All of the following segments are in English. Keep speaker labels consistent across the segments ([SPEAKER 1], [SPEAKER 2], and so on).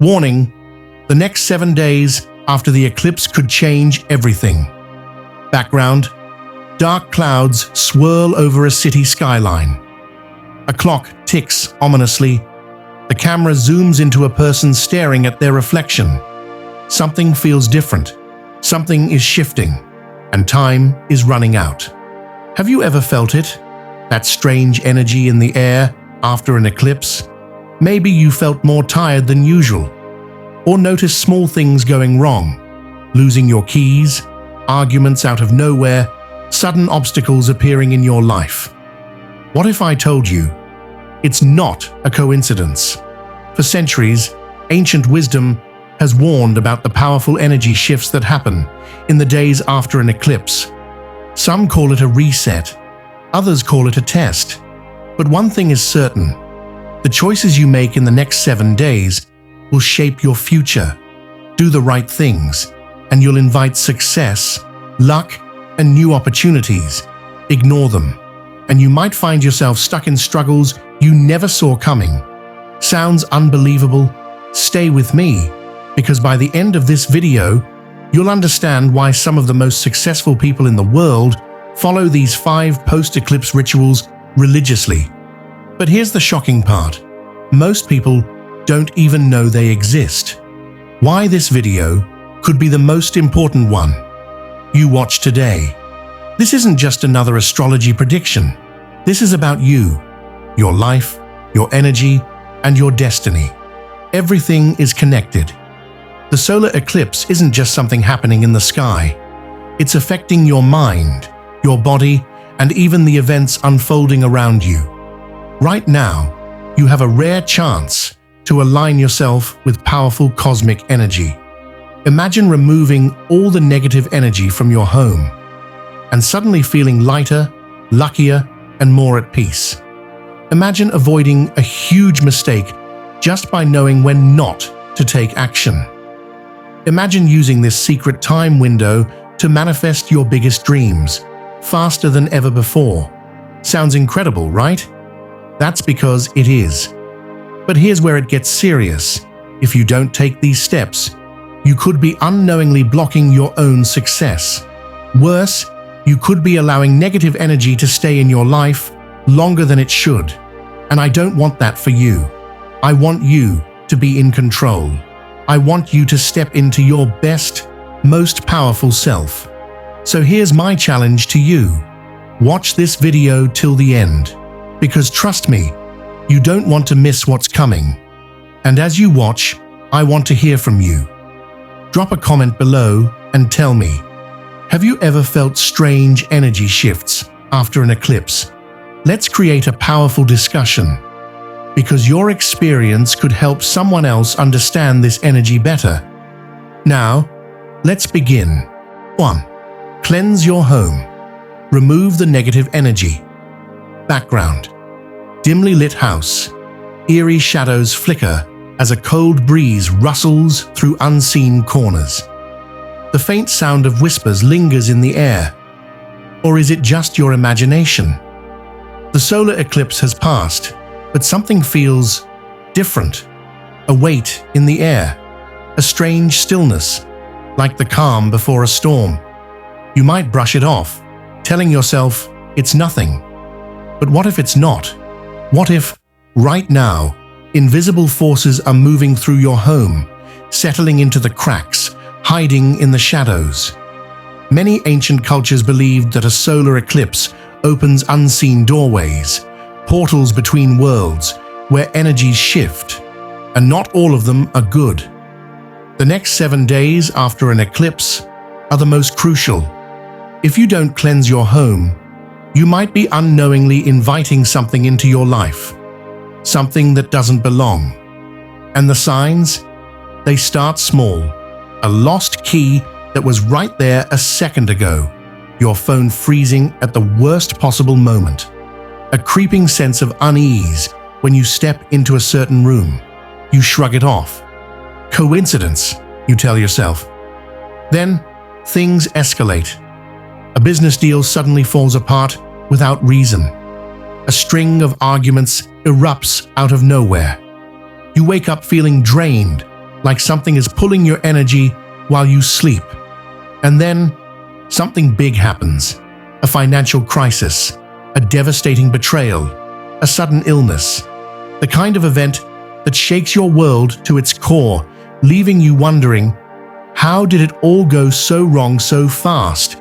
[SPEAKER 1] Warning: the next 7 days after the eclipse could change everything. Background: dark clouds swirl over a city skyline. A clock ticks ominously. The camera zooms into a person staring at their reflection. Something feels different. Something is shifting, and time is running out. Have you ever felt it? That strange energy in the air after an eclipse? Maybe you felt more tired than usual, or noticed small things going wrong, losing your keys, arguments out of nowhere, sudden obstacles appearing in your life. What if I told you it's not a coincidence? For centuries, ancient wisdom has warned about the powerful energy shifts that happen in the days after an eclipse. Some call it a reset, others call it a test. But one thing is certain: the choices you make in the next 7 days will shape your future. Do the right things, and you'll invite success, luck, and new opportunities. Ignore them, and you might find yourself stuck in struggles you never saw coming. Sounds unbelievable? Stay with me, because by the end of this video, you'll understand why some of the most successful people in the world follow these 5 post-eclipse rituals religiously. But here's the shocking part: most people don't even know they exist. Why this video could be the most important one you watch today. This isn't just another astrology prediction. This is about you, your life, your energy, and your destiny. Everything is connected. The solar eclipse isn't just something happening in the sky. It's affecting your mind, your body, and even the events unfolding around you. Right now, you have a rare chance to align yourself with powerful cosmic energy. Imagine removing all the negative energy from your home and suddenly feeling lighter, luckier, and more at peace. Imagine avoiding a huge mistake just by knowing when not to take action. Imagine using this secret time window to manifest your biggest dreams faster than ever before. Sounds incredible, right? That's because it is. But here's where it gets serious. If you don't take these steps, you could be unknowingly blocking your own success. Worse, you could be allowing negative energy to stay in your life longer than it should. And I don't want that for you. I want you to be in control. I want you to step into your best, most powerful self. So here's my challenge to you. Watch this video till the end, because trust me, you don't want to miss what's coming. And as you watch, I want to hear from you. Drop a comment below and tell me, have you ever felt strange energy shifts after an eclipse? Let's create a powerful discussion, because your experience could help someone else understand this energy better. Now, let's begin. 1. Cleanse your home. Remove the negative energy. Background: dimly lit house. Eerie shadows flicker as a cold breeze rustles through unseen corners. The faint sound of whispers lingers in the air. Or is it just your imagination? The solar eclipse has passed, but something feels different. A weight in the air, a strange stillness, like the calm before a storm. You might brush it off, telling yourself it's nothing. But what if it's not? What if, right now, invisible forces are moving through your home, settling into the cracks, hiding in the shadows? Many ancient cultures believed that a solar eclipse opens unseen doorways, portals between worlds, where energies shift, and not all of them are good. The next 7 days after an eclipse are the most crucial. If you don't cleanse your home, you might be unknowingly inviting something into your life, something that doesn't belong. And the signs? They start small. A lost key that was right there a second ago, your phone freezing at the worst possible moment, a creeping sense of unease when you step into a certain room. You shrug it off. Coincidence, you tell yourself. Then, things escalate. A business deal suddenly falls apart without reason. A string of arguments erupts out of nowhere. You wake up feeling drained, like something is pulling your energy while you sleep. And then, something big happens. A financial crisis, a devastating betrayal, a sudden illness. The kind of event that shakes your world to its core, leaving you wondering, how did it all go so wrong so fast?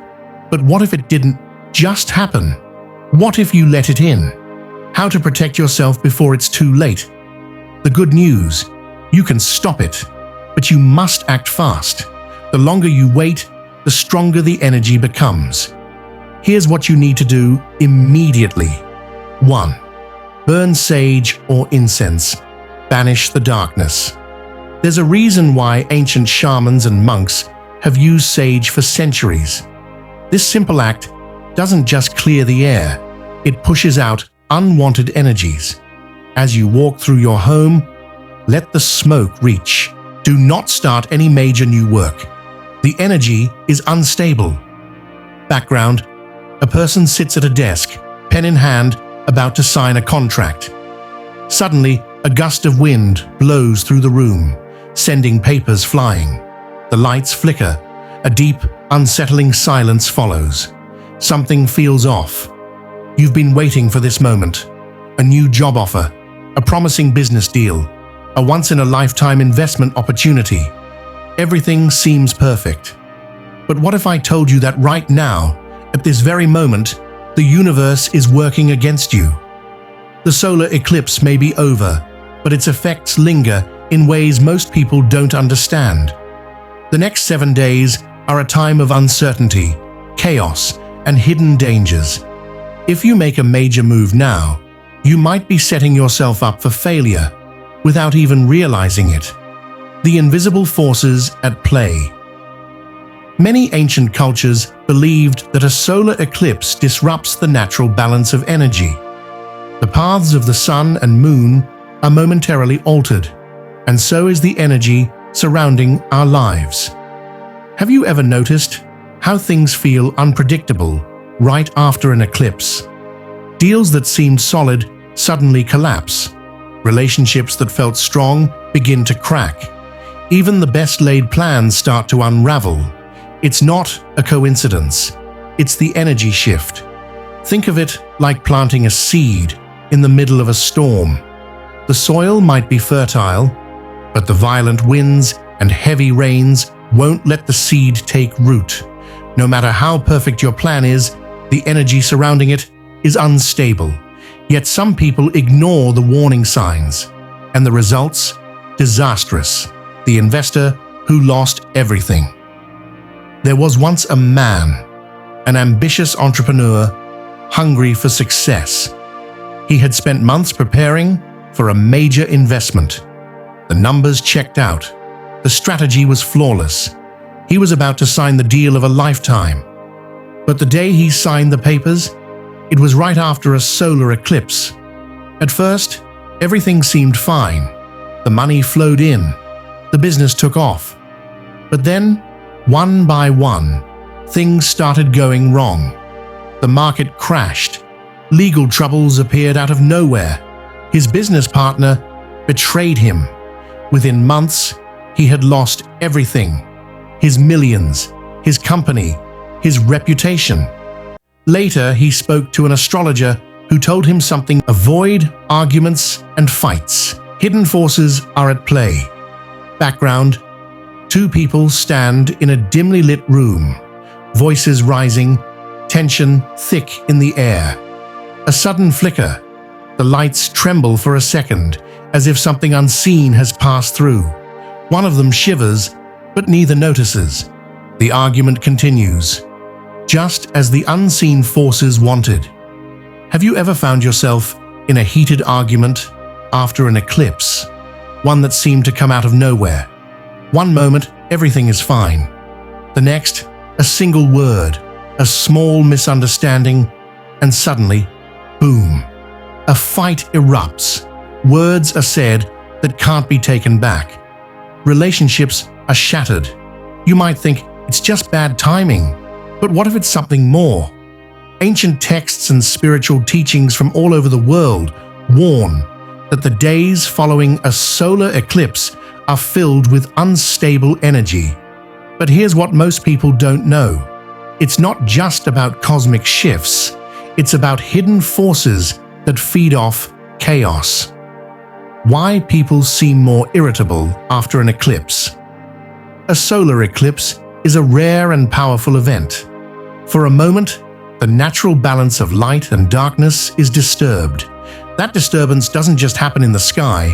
[SPEAKER 1] But what if it didn't just happen? What if you let it in? How to protect yourself before it's too late. The good news, you can stop it, but you must act fast. The longer you wait, the stronger the energy becomes. Here's what you need to do immediately. 1. Burn sage or incense. Banish the darkness. There's a reason why ancient shamans and monks have used sage for centuries. This simple act doesn't just clear the air, it pushes out unwanted energies. As you walk through your home, let the smoke reach. Do not start any major new work. The energy is unstable. Background: a person sits at a desk, pen in hand, about to sign a contract. Suddenly, a gust of wind blows through the room, sending papers flying. The lights flicker. A deep, unsettling silence follows. Something feels off. You've been waiting for this moment. A new job offer, a promising business deal, a once-in-a-lifetime investment opportunity. Everything seems perfect. But what if I told you that right now, at this very moment, the universe is working against you? The solar eclipse may be over, but its effects linger in ways most people don't understand. The next 7 days are a time of uncertainty, chaos, and hidden dangers. If you make a major move now, you might be setting yourself up for failure without even realizing it. The invisible forces at play. Many ancient cultures believed that a solar eclipse disrupts the natural balance of energy. The paths of the sun and moon are momentarily altered, and so is the energy surrounding our lives. Have you ever noticed how things feel unpredictable right after an eclipse? Deals that seemed solid suddenly collapse. Relationships that felt strong begin to crack. Even the best-laid plans start to unravel. It's not a coincidence. It's the energy shift. Think of it like planting a seed in the middle of a storm. The soil might be fertile, but the violent winds and heavy rains won't let the seed take root. No matter how perfect your plan is, the energy surrounding it is unstable. Yet some people ignore the warning signs, and the results? Disastrous. The investor who lost everything. There was once a man, an ambitious entrepreneur, hungry for success. He had spent months preparing for a major investment. The numbers checked out. The strategy was flawless. He was about to sign the deal of a lifetime. But the day he signed the papers, it was right after a solar eclipse. At first, everything seemed fine. The money flowed in. The business took off. But then, one by one, things started going wrong. The market crashed. Legal troubles appeared out of nowhere. His business partner betrayed him. Within months, he had lost everything. His millions, his company, his reputation. Later, he spoke to an astrologer who told him something: avoid arguments and fights. Hidden forces are at play. Background: two people stand in a dimly lit room, voices rising, tension thick in the air. A sudden flicker. The lights tremble for a second, as if something unseen has passed through. One of them shivers, but neither notices. The argument continues, just as the unseen forces wanted. Have you ever found yourself in a heated argument after an eclipse? One that seemed to come out of nowhere. One moment, everything is fine. The next, a single word, a small misunderstanding, and suddenly, boom. A fight erupts. Words are said that can't be taken back. Relationships are shattered. You might think it's just bad timing, but what if it's something more? Ancient texts and spiritual teachings from all over the world warn that the days following a solar eclipse are filled with unstable energy. But here's what most people don't know. It's not just about cosmic shifts, it's about hidden forces that feed off chaos. Why people seem more irritable after an eclipse. A solar eclipse is a rare and powerful event. For a moment, the natural balance of light and darkness is disturbed. That disturbance doesn't just happen in the sky,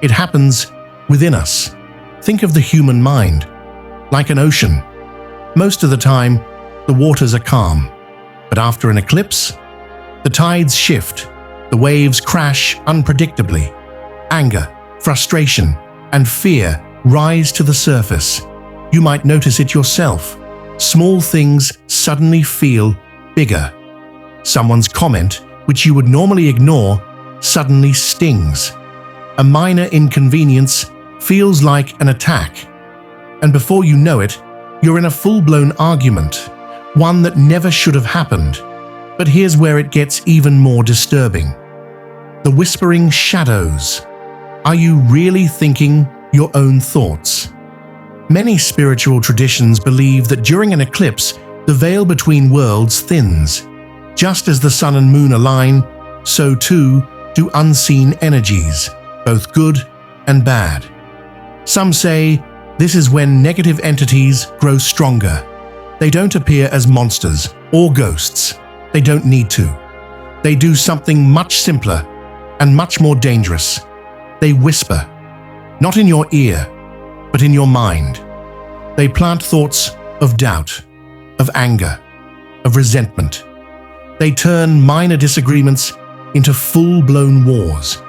[SPEAKER 1] it happens within us. Think of the human mind, like an ocean. Most of the time, the waters are calm. But after an eclipse, the tides shift, the waves crash unpredictably. Anger, frustration, and fear rise to the surface. You might notice it yourself. Small things suddenly feel bigger. Someone's comment, which you would normally ignore, suddenly stings. A minor inconvenience feels like an attack. And before you know it, you're in a full-blown argument, one that never should have happened. But here's where it gets even more disturbing. The whispering shadows. Are you really thinking your own thoughts? Many spiritual traditions believe that during an eclipse, the veil between worlds thins. Just as the sun and moon align, so too do unseen energies, both good and bad. Some say this is when negative entities grow stronger. They don't appear as monsters or ghosts. They don't need to. They do something much simpler and much more dangerous. They whisper, not in your ear, but in your mind. They plant thoughts of doubt, of anger, of resentment. They turn minor disagreements into full-blown wars.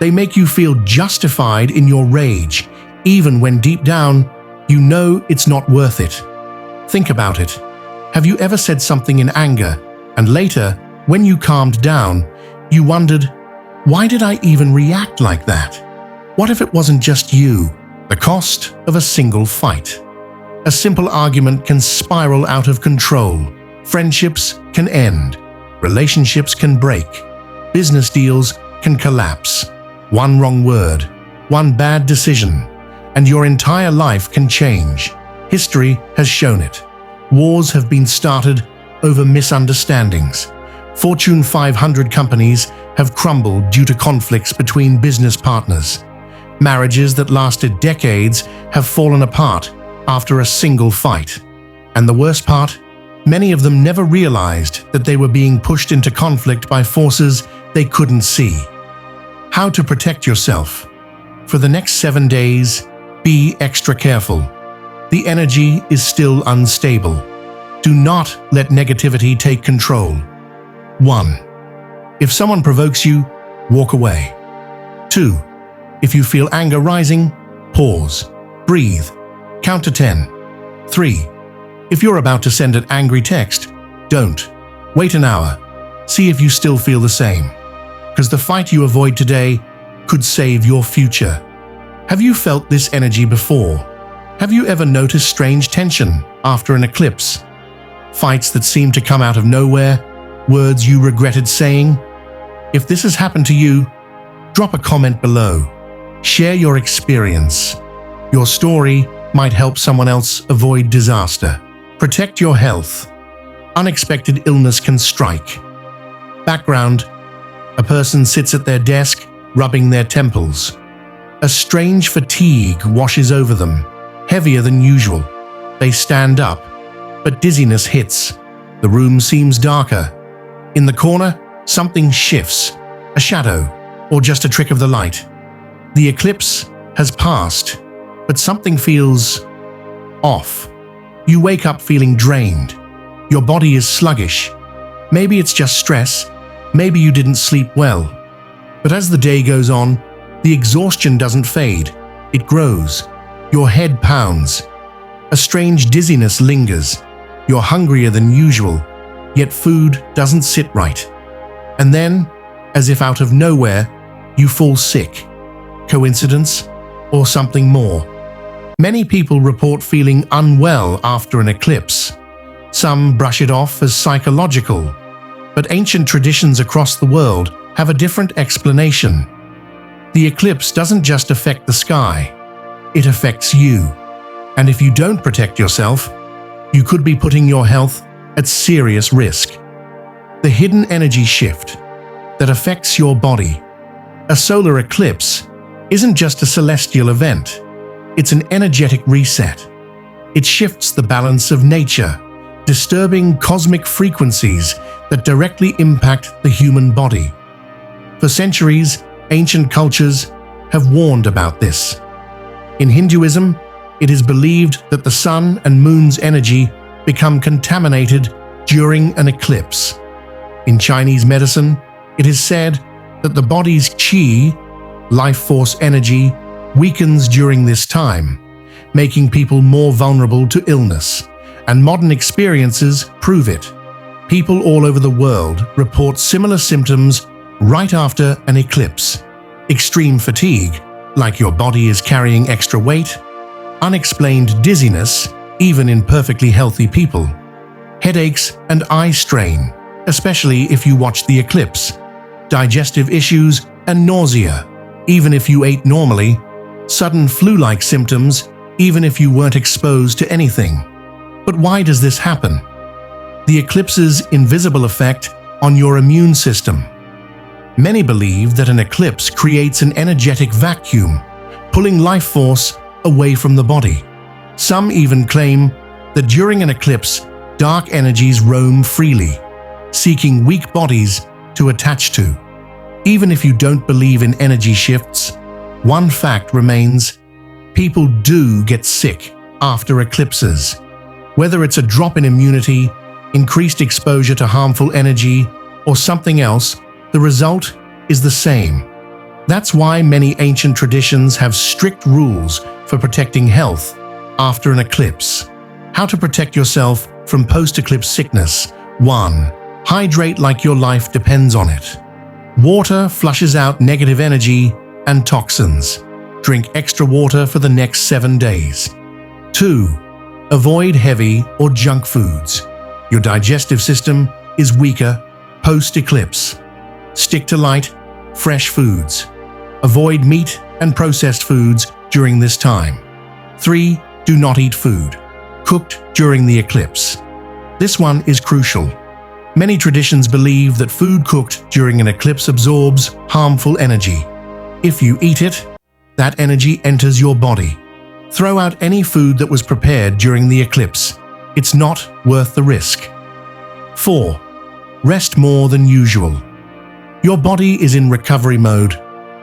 [SPEAKER 1] They make you feel justified in your rage, even when deep down you know it's not worth it. Think about it. Have you ever said something in anger, and later, when you calmed down, you wondered, why did I even react like that? What if it wasn't just you? The cost of a single fight. A simple argument can spiral out of control. Friendships can end. Relationships can break. Business deals can collapse. One wrong word, one bad decision, and your entire life can change. History has shown it. Wars have been started over misunderstandings. Fortune 500 companies have crumbled due to conflicts between business partners. Marriages that lasted decades have fallen apart after a single fight. And the worst part? Many of them never realized that they were being pushed into conflict by forces they couldn't see. How to protect yourself. For the next 7 days, be extra careful. The energy is still unstable. Do not let negativity take control. 1. If someone provokes you, walk away. 2. If you feel anger rising, pause. Breathe. Count to 10. 3. If you're about to send an angry text, don't. Wait an hour. See if you still feel the same. Because the fight you avoid today could save your future. Have you felt this energy before? Have you ever noticed strange tension after an eclipse? Fights that seem to come out of nowhere? Words you regretted saying? If this has happened to you, drop a comment below. Share your experience. Your story might help someone else avoid disaster. Protect your health. Unexpected illness can strike. Background: a person sits at their desk, rubbing their temples. A strange fatigue washes over them, heavier than usual. They stand up, but dizziness hits. The room seems darker. In the corner, something shifts, a shadow, or just a trick of the light. The eclipse has passed, but something feels off. You wake up feeling drained. Your body is sluggish. Maybe it's just stress. Maybe you didn't sleep well. But as the day goes on, the exhaustion doesn't fade. It grows. Your head pounds. A strange dizziness lingers. You're hungrier than usual, yet food doesn't sit right. And then, as if out of nowhere, you fall sick. Coincidence or something more? Many people report feeling unwell after an eclipse. Some brush it off as psychological, but ancient traditions across the world have a different explanation. The eclipse doesn't just affect the sky, it affects you. And if you don't protect yourself, you could be putting your health at serious risk. The hidden energy shift that affects your body. A solar eclipse isn't just a celestial event. It's an energetic reset. It shifts the balance of nature, disturbing cosmic frequencies that directly impact the human body. For centuries, ancient cultures have warned about this. In Hinduism, it is believed that the sun and moon's energy become contaminated during an eclipse. In Chinese medicine, it is said that the body's qi, life force energy, weakens during this time, making people more vulnerable to illness, and modern experiences prove it. People all over the world report similar symptoms right after an eclipse. Extreme fatigue, like your body is carrying extra weight, unexplained dizziness, even in perfectly healthy people, headaches and eye strain, especially if you watch the eclipse, digestive issues and nausea, even if you ate normally, sudden flu-like symptoms, even if you weren't exposed to anything. But why does this happen? The eclipse's invisible effect on your immune system. Many believe that an eclipse creates an energetic vacuum, pulling life force away from the body. Some even claim that during an eclipse, dark energies roam freely, seeking weak bodies to attach to. Even if you don't believe in energy shifts, one fact remains: people do get sick after eclipses. Whether it's a drop in immunity, increased exposure to harmful energy, or something else, the result is the same. That's why many ancient traditions have strict rules for protecting health after an eclipse. How to protect yourself from post-eclipse sickness. 1. Hydrate like your life depends on it. Water flushes out negative energy and toxins. Drink extra water for the next 7 days. 2. Avoid heavy or junk foods. Your digestive system is weaker post-eclipse. Stick to light, fresh foods. Avoid meat and processed foods during this time. 3. Do not eat food cooked during the eclipse. This one is crucial. Many traditions believe that food cooked during an eclipse absorbs harmful energy. If you eat it, that energy enters your body. Throw out any food that was prepared during the eclipse. It's not worth the risk. 4. Rest more than usual. Your body is in recovery mode.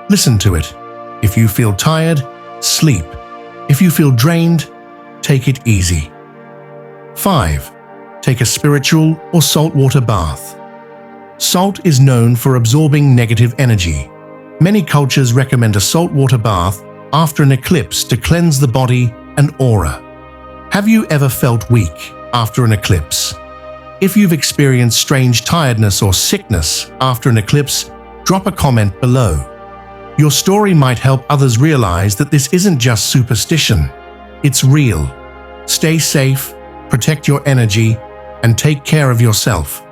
[SPEAKER 1] Listen to it. If you feel tired, sleep. If you feel drained, take it easy. 5. Take a spiritual or saltwater bath. Salt is known for absorbing negative energy. Many cultures recommend a saltwater bath after an eclipse to cleanse the body and aura. Have you ever felt weak after an eclipse? If you've experienced strange tiredness or sickness after an eclipse, drop a comment below. Your story might help others realize that this isn't just superstition. It's real. Stay safe, protect your energy, and take care of yourself.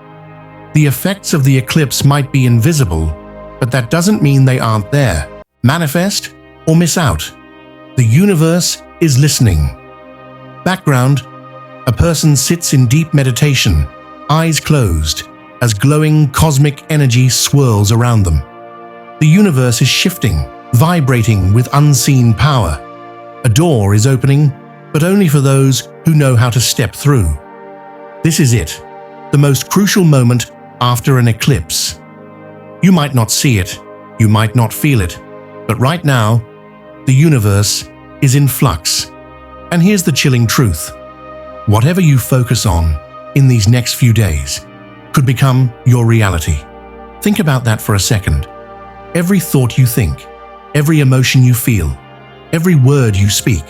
[SPEAKER 1] The effects of the eclipse might be invisible, but that doesn't mean they aren't there. Manifest or miss out. The universe is listening. Background: a person sits in deep meditation, eyes closed, as glowing cosmic energy swirls around them. The universe is shifting, vibrating with unseen power. A door is opening, but only for those who know how to step through. This is it, the most crucial moment after an eclipse. You might not see it, you might not feel it, but right now, the universe is in flux. And here's the chilling truth. Whatever you focus on in these next few days could become your reality. Think about that for a second. Every thought you think, every emotion you feel, every word you speak,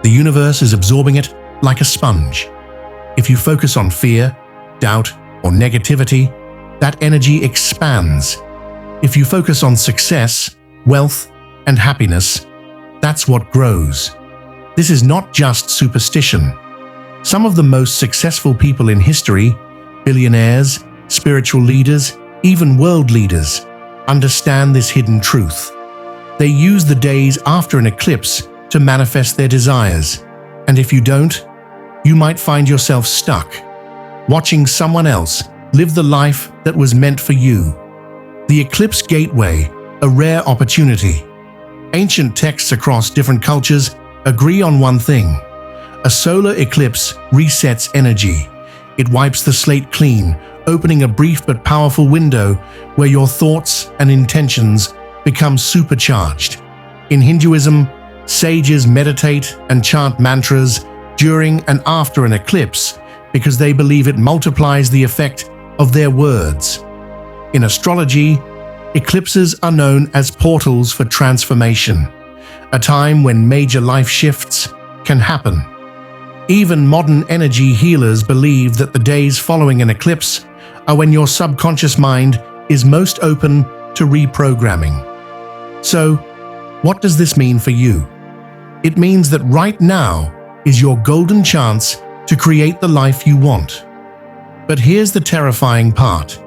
[SPEAKER 1] the universe is absorbing it like a sponge. If you focus on fear, doubt, or negativity, that energy expands. If you focus on success, wealth, and happiness, that's what grows. This is not just superstition. Some of the most successful people in history, billionaires, spiritual leaders, even world leaders, understand this hidden truth. They use the days after an eclipse to manifest their desires, and if you don't, you might find yourself stuck, watching someone else live the life that was meant for you. The Eclipse Gateway, a rare opportunity. Ancient texts across different cultures agree on one thing: a solar eclipse resets energy. It wipes the slate clean, opening a brief but powerful window where your thoughts and intentions become supercharged. In Hinduism, sages meditate and chant mantras during and after an eclipse because they believe it multiplies the effect of their words. In astrology, eclipses are known as portals for transformation, a time when major life shifts can happen. Even modern energy healers believe that the days following an eclipse are when your subconscious mind is most open to reprogramming. So, what does this mean for you? It means that right now is your golden chance to create the life you want. But here's the terrifying part.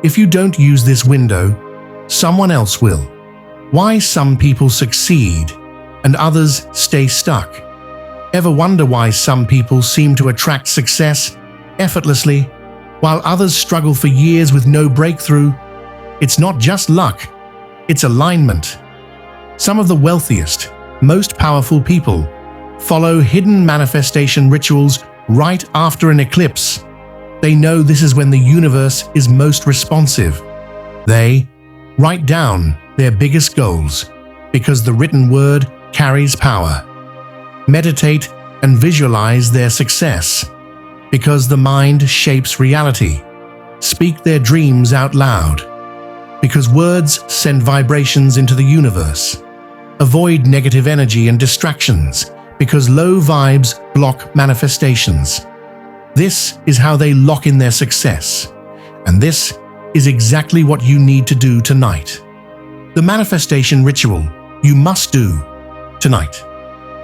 [SPEAKER 1] If you don't use this window, someone else will. Why some people succeed and others stay stuck? Ever wonder why some people seem to attract success effortlessly, while others struggle for years with no breakthrough? It's not just luck, it's alignment. Some of the wealthiest, most powerful people follow hidden manifestation rituals right after an eclipse. They know this is when the universe is most responsive. They write down their biggest goals because the written word carries power. Meditate and visualize their success because the mind shapes reality. Speak their dreams out loud because words send vibrations into the universe. Avoid negative energy and distractions because low vibes block manifestations. This is how they lock in their success, and this is exactly what you need to do tonight. The manifestation ritual you must do tonight.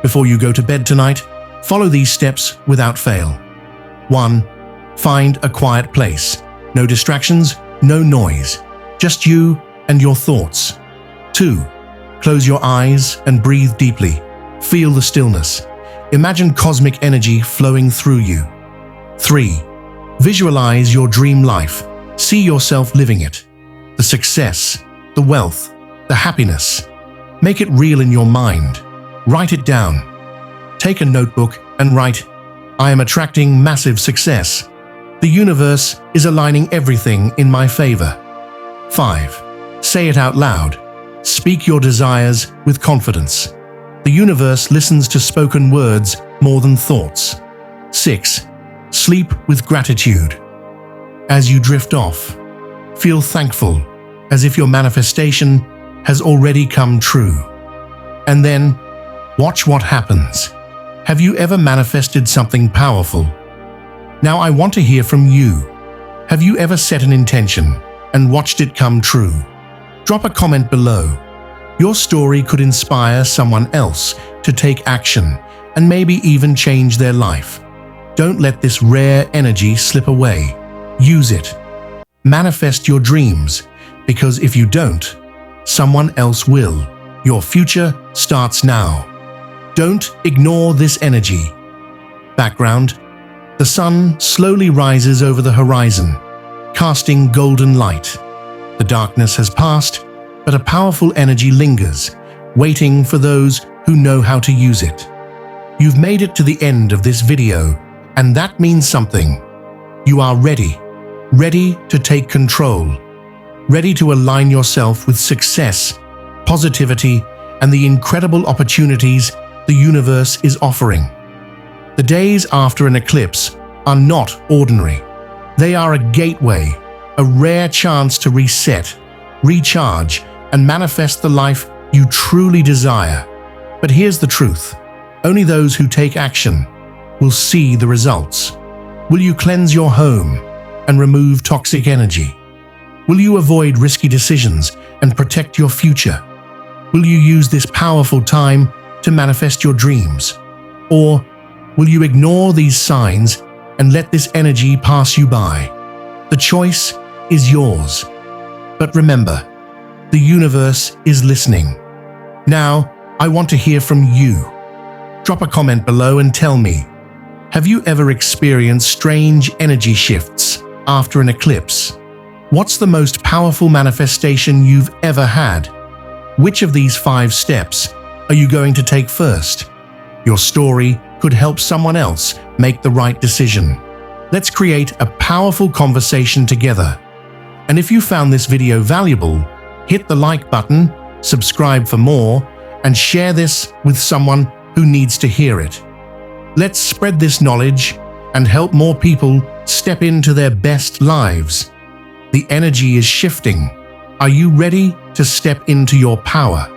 [SPEAKER 1] Before you go to bed tonight, follow these steps without fail. 1. Find a quiet place. No distractions, no noise. Just you and your thoughts. 2. Close your eyes and breathe deeply. Feel the stillness. Imagine cosmic energy flowing through you. 3. Visualize your dream life. See yourself living it. The success, the wealth, the happiness. Make it real in your mind. Write it down. Take a notebook and write, "I am attracting massive success. The universe is aligning everything in my favor." 5. Say it out loud. Speak your desires with confidence. The universe listens to spoken words more than thoughts. 6. Sleep with gratitude. As you drift off, feel thankful, as if your manifestation has already come true. And then, watch what happens. Have you ever manifested something powerful? Now I want to hear from you. Have you ever set an intention and watched it come true? Drop a comment below. Your story could inspire someone else to take action and maybe even change their life. Don't let this rare energy slip away. Use it. Manifest your dreams, because if you don't, someone else will. Your future starts now. Don't ignore this energy. Background: the sun slowly rises over the horizon, casting golden light. The darkness has passed, but a powerful energy lingers, waiting for those who know how to use it. You've made it to the end of this video, and that means something. You are ready to take control, ready to align yourself with success, positivity, and the incredible opportunities the universe is offering. The days after an eclipse are not ordinary. They are a gateway, a rare chance to reset, recharge, and manifest the life you truly desire. But here's the truth: only those who take action will see the results. Will you cleanse your home and remove toxic energy? Will you avoid risky decisions and protect your future? Will you use this powerful time to manifest your dreams? Or will you ignore these signs and let this energy pass you by? The choice is yours. But remember, the universe is listening. Now, I want to hear from you. Drop a comment below and tell me, have you ever experienced strange energy shifts after an eclipse? What's the most powerful manifestation you've ever had? Which of these 5 steps are you going to take first? Your story could help someone else make the right decision. Let's create a powerful conversation together. And if you found this video valuable, hit the like button, subscribe for more, and share this with someone who needs to hear it. Let's spread this knowledge and help more people step into their best lives. The energy is shifting. Are you ready to step into your power?